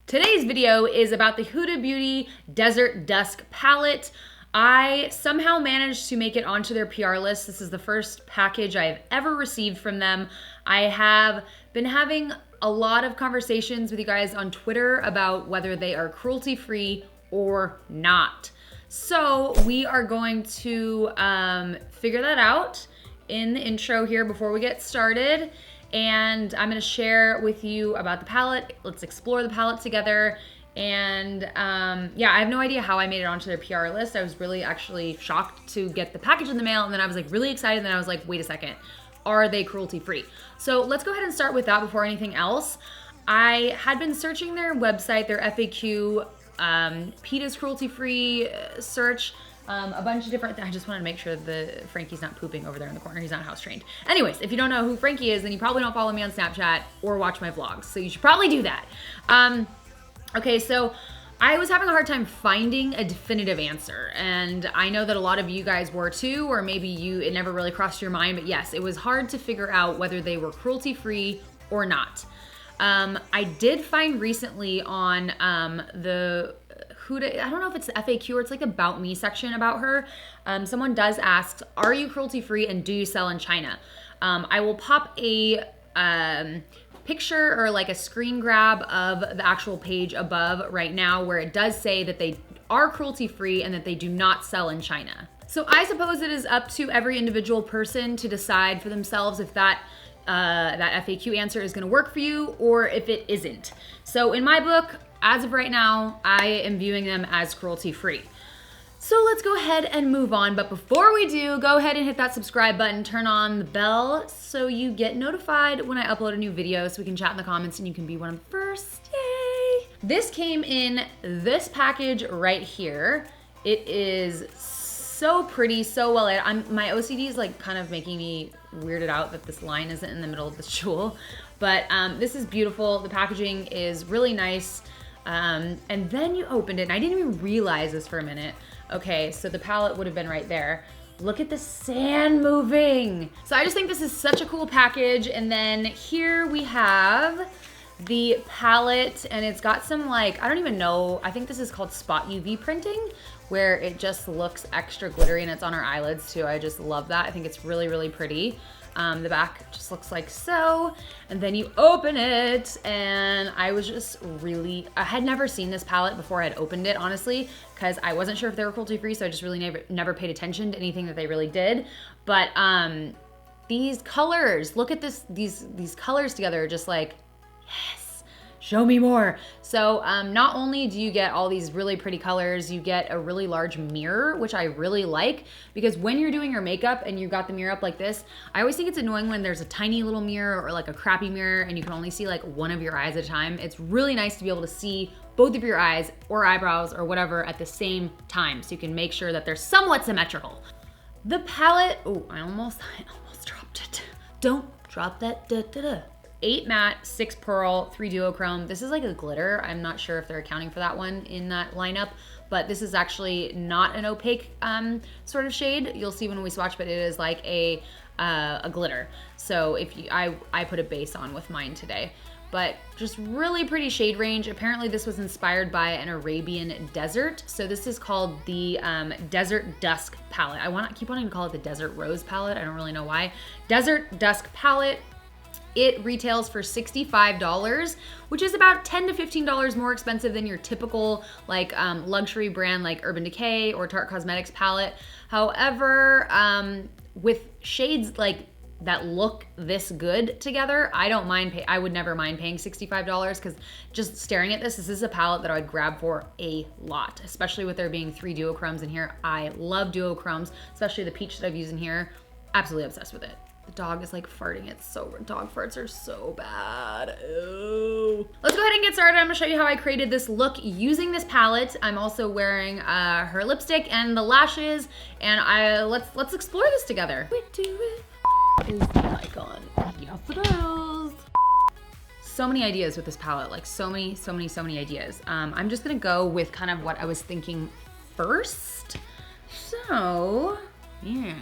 Today's video is about the Huda Beauty Desert Dusk palette. I somehow managed to make it onto their PR list. This is the first package I've ever received from them. I have been having a lot of conversations with you guys on Twitter about whether they are cruelty-free or not. So we are going to figure that out in the intro here before we get started. And I'm gonna share with you about the palette. Let's explore the palette together. And yeah, I have no idea how I made it onto their PR list. I was really actually shocked to get the package in the mail, and then I was like really excited, and then I was like, wait a second, are they cruelty free? So let's go ahead and start with that before anything else. I had been searching their website, their FAQ, PETA's cruelty free search, a bunch of different, I just wanted to make sure Frankie's not pooping over there in the corner. He's not house trained. Anyways, if you don't know who Frankie is, then you probably don't follow me on Snapchat or watch my vlogs. So you should probably do that. Okay, so I was having a hard time finding a definitive answer. And I know that a lot of you guys were too, or maybe it never really crossed your mind, but yes, it was hard to figure out whether they were cruelty free or not. I did find recently on the Huda, I don't know if it's the FAQ or it's like the About Me section about her. Someone does ask, are you cruelty free and do you sell in China? I will pop a picture or like a screen grab of the actual page above right now where it does say that they are cruelty free and that they do not sell in China. So I suppose it is up to every individual person to decide for themselves if that FAQ answer is gonna work for you or if it isn't. So in my book, as of right now, I am viewing them as cruelty-free. So let's go ahead and move on. But before we do, go ahead and hit that subscribe button, turn on the bell so you get notified when I upload a new video so we can chat in the comments and you can be one of the first. Yay! This came in this package right here. It is so pretty, so well lit. My OCD is like kind of making me weirded out that this line isn't in the middle of the jewel. But this is beautiful. The packaging is really nice. And then you opened it, and I didn't even realize this for a minute. Okay, so the palette would have been right there. Look at the sand moving. So I just think this is such a cool package. And then here we have the palette, and it's got some like, I don't even know, I think this is called spot UV printing, where it just looks extra glittery, and it's on our eyelids too. I just love that. I think it's really, really pretty. The back just looks like so, and then you open it, and I was just really, I had never seen this palette before I had opened it, honestly, because I wasn't sure if they were cruelty free, so I just really never paid attention to anything that they really did. But these colors, look at these colors together, just like, yes. Show me more. So not only do you get all these really pretty colors, you get a really large mirror, which I really like, because when you're doing your makeup and you've got the mirror up like this, I always think it's annoying when there's a tiny little mirror or like a crappy mirror and you can only see like one of your eyes at a time. It's really nice to be able to see both of your eyes or eyebrows or whatever at the same time, so you can make sure that they're somewhat symmetrical. The palette, oh, I almost dropped it. Don't drop that, 8 matte, 6 pearl, 3 duochrome. This is like a glitter. I'm not sure if they're accounting for that one in that lineup, but this is actually not an opaque sort of shade. You'll see when we swatch, but it is like a glitter. So if you, I put a base on with mine today, but just really pretty shade range. Apparently this was inspired by an Arabian desert. So this is called the Desert Dusk palette. I keep wanting to call it the Desert Rose palette. I don't really know why. Desert Dusk palette. It retails for $65, which is about $10 to $15 more expensive than your typical like luxury brand like Urban Decay or PUR Cosmetics palette. However, with shades like that look this good together, I would never mind paying $65, because just staring at this is a palette that I would grab for a lot, especially with there being 3 duochromes in here. I love duochromes, especially the peach that I've used in here. Absolutely obsessed with it. The dog is like farting. Dog farts are so bad. Ew. Let's go ahead and get started. I'm gonna show you how I created this look using this palette. I'm also wearing her lipstick and the lashes, and let's explore this together. We do it. Is the icon. Yes, it is. So many ideas with this palette, like so many ideas. I'm just gonna go with kind of what I was thinking first. So, yeah.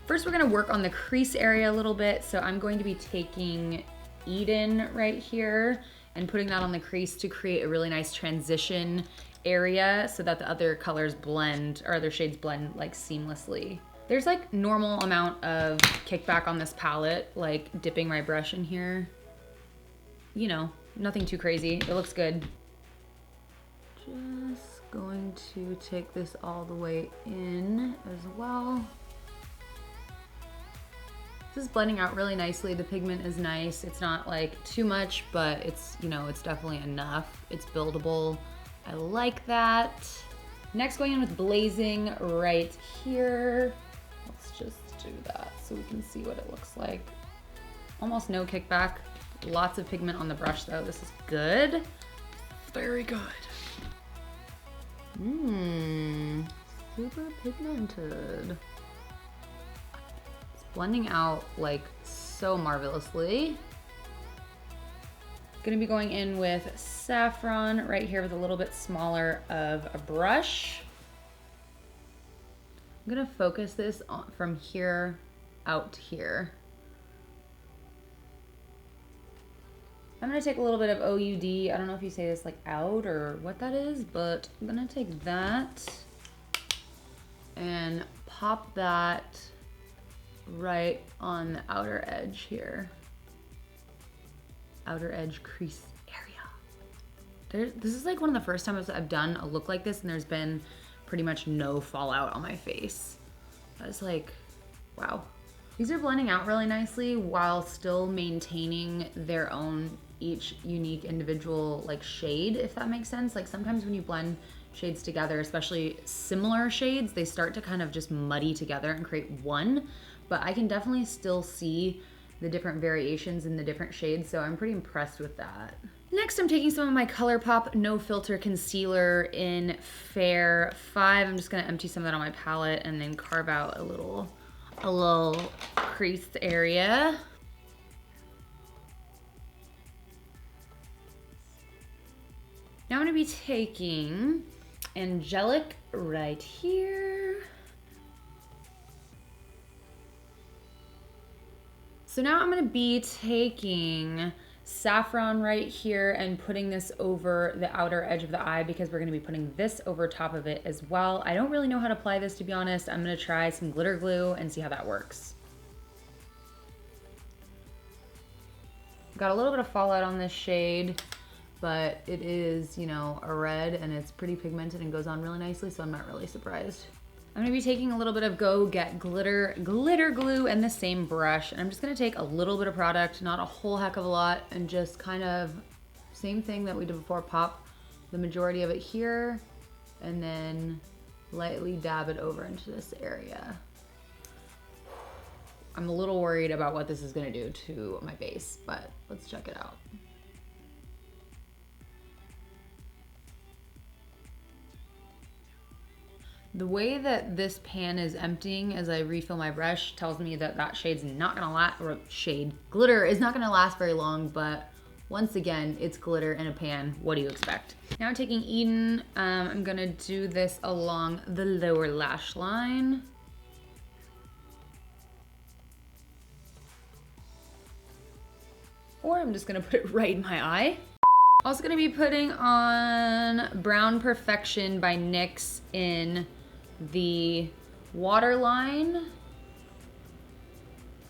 First, we're gonna work on the crease area a little bit. So I'm going to be taking Eden right here and putting that on the crease to create a really nice transition area so that the other colors blend, or other shades blend like seamlessly. There's like normal amount of kickback on this palette, like dipping my brush in here. You know, nothing too crazy. It looks good. Just going to take this all the way in as well. This is blending out really nicely. The pigment is nice. It's not like too much, but it's, you know, it's definitely enough. It's buildable. I like that. Next, going in with blazing right here. Let's just do that so we can see what it looks like. Almost no kickback. Lots of pigment on the brush though. This is good. Very good. Super pigmented. Blending out like so marvelously. Gonna be going in with saffron right here with a little bit smaller of a brush. I'm gonna focus this on from here out to here. I'm gonna take a little bit of OUD. I don't know if you say this like out or what that is, but I'm gonna take that and pop that right on the outer edge here. Outer edge crease area. This is like one of the first times I've done a look like this and there's been pretty much no fallout on my face. I was like, wow. These are blending out really nicely while still maintaining their own each unique individual like shade, if that makes sense. Like sometimes when you blend shades together, especially similar shades, they start to kind of just muddy together and create one. But I can definitely still see the different variations in the different shades, so I'm pretty impressed with that. Next, I'm taking some of my ColourPop No Filter Concealer in Fair 5. I'm just gonna empty some of that on my palette and then carve out a little creased area. Now I'm gonna be taking Angelic right here. So now I'm gonna be taking saffron right here and putting this over the outer edge of the eye because we're gonna be putting this over top of it as well. I don't really know how to apply this, to be honest. I'm gonna try some glitter glue and see how that works. Got a little bit of fallout on this shade, but it is, you know, a red and it's pretty pigmented and goes on really nicely, so I'm not really surprised. I'm gonna be taking a little bit of Go Get Glitter glue and the same brush. And I'm just gonna take a little bit of product, not a whole heck of a lot, and just kind of, same thing that we did before, pop the majority of it here, and then lightly dab it over into this area. I'm a little worried about what this is gonna do to my base, but let's check it out. The way that this pan is emptying as I refill my brush tells me that that shade's not gonna last, or glitter is not gonna last very long, but once again, it's glitter in a pan. What do you expect? Now I'm taking Eden. I'm gonna do this along the lower lash line. Or I'm just gonna put it right in my eye. Also gonna be putting on Brown Perfection by NYX in the waterline.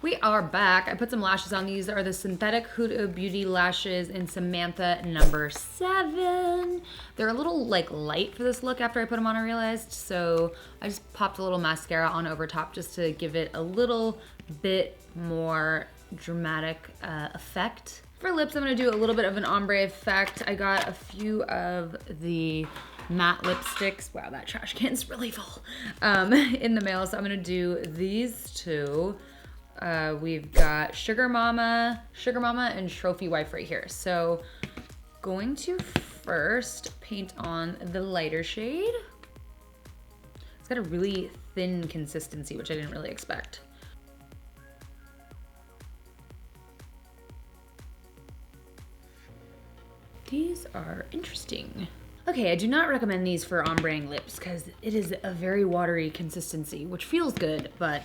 We are back. I put some lashes on. These are the synthetic Huda Beauty lashes in Samantha number 7. They're a little like light for this look after I put them on, I realized. So I just popped a little mascara on over top just to give it a little bit more dramatic effect. For lips, I'm gonna do a little bit of an ombre effect. I got a few of the matte lipsticks. Wow, that trash can's really full. In the mail, so I'm gonna do these two. We've got Sugar Mama and Trophy Wife right here. So going to first paint on the lighter shade. It's got a really thin consistency, which I didn't really expect. These are interesting. Okay, I do not recommend these for ombreing lips because it is a very watery consistency, which feels good, but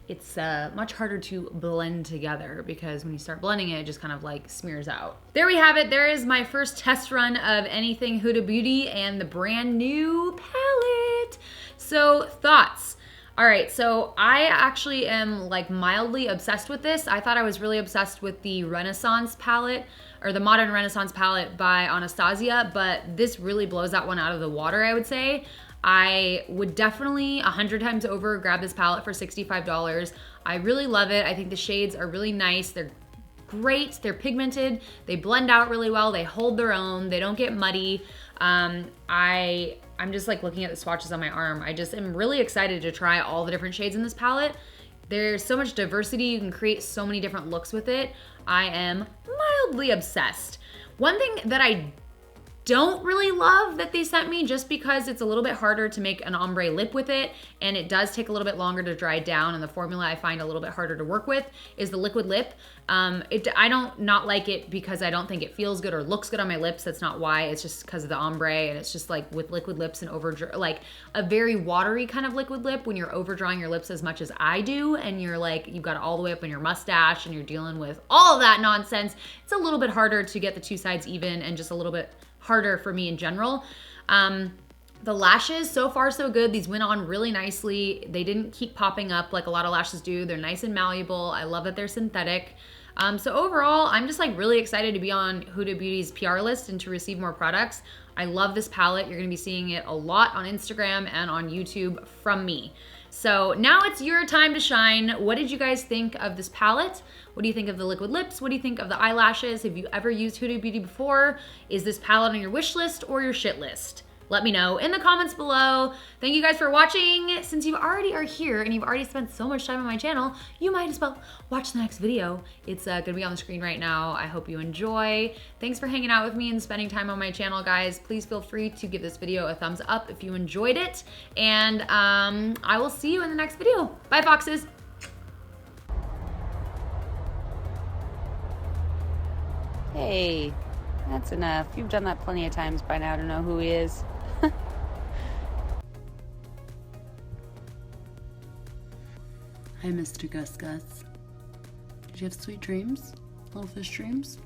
it's much harder to blend together because when you start blending it, it just kind of like smears out. There we have it. There is my first test run of anything Huda Beauty and the brand new palette. So thoughts. All right, so I actually am like mildly obsessed with this. I thought I was really obsessed with the Renaissance palette or the Modern Renaissance palette by Anastasia, but this really blows that one out of the water, I would say. I would definitely 100 times over grab this palette for $65. I really love it. I think the shades are really nice. They're great. They're pigmented. They blend out really well. They hold their own. They don't get muddy. I'm just like looking at the swatches on my arm. I just am really excited to try all the different shades in this palette. There's so much diversity. You can create so many different looks with it. I am mildly obsessed. One thing that I don't really love that they sent me, just because it's a little bit harder to make an ombre lip with it and it does take a little bit longer to dry down, and the formula I find a little bit harder to work with, is the liquid lip. I don't not like it because I don't think it feels good or looks good on my lips. That's not why. It's just because of the ombre, and it's just like with liquid lips and like a very watery kind of liquid lip, when you're overdrawing your lips as much as I do and you're like, you've got it all the way up in your mustache and you're dealing with all of that nonsense, it's a little bit harder to get the two sides even and just a little bit harder for me in general. The lashes, so far so good. These went on really nicely. They didn't keep popping up like a lot of lashes do. They're nice and malleable. I love that they're synthetic. So overall, I'm just like really excited to be on Huda Beauty's PR list and to receive more products. I love this palette. You're gonna be seeing it a lot on Instagram and on YouTube from me. So now it's your time to shine. What did you guys think of this palette? What do you think of the liquid lips? What do you think of the eyelashes? Have you ever used Huda Beauty before? Is this palette on your wish list or your shit list? Let me know in the comments below. Thank you guys for watching. Since you already are here and you've already spent so much time on my channel, you might as well watch the next video. It's gonna be on the screen right now. I hope you enjoy. Thanks for hanging out with me and spending time on my channel, guys. Please feel free to give this video a thumbs up if you enjoyed it. And I will see you in the next video. Bye, foxes. Hey, that's enough. You've done that plenty of times by now to know who he is. Hi, Mr. Gus Gus. Did you have sweet dreams? Little fish dreams?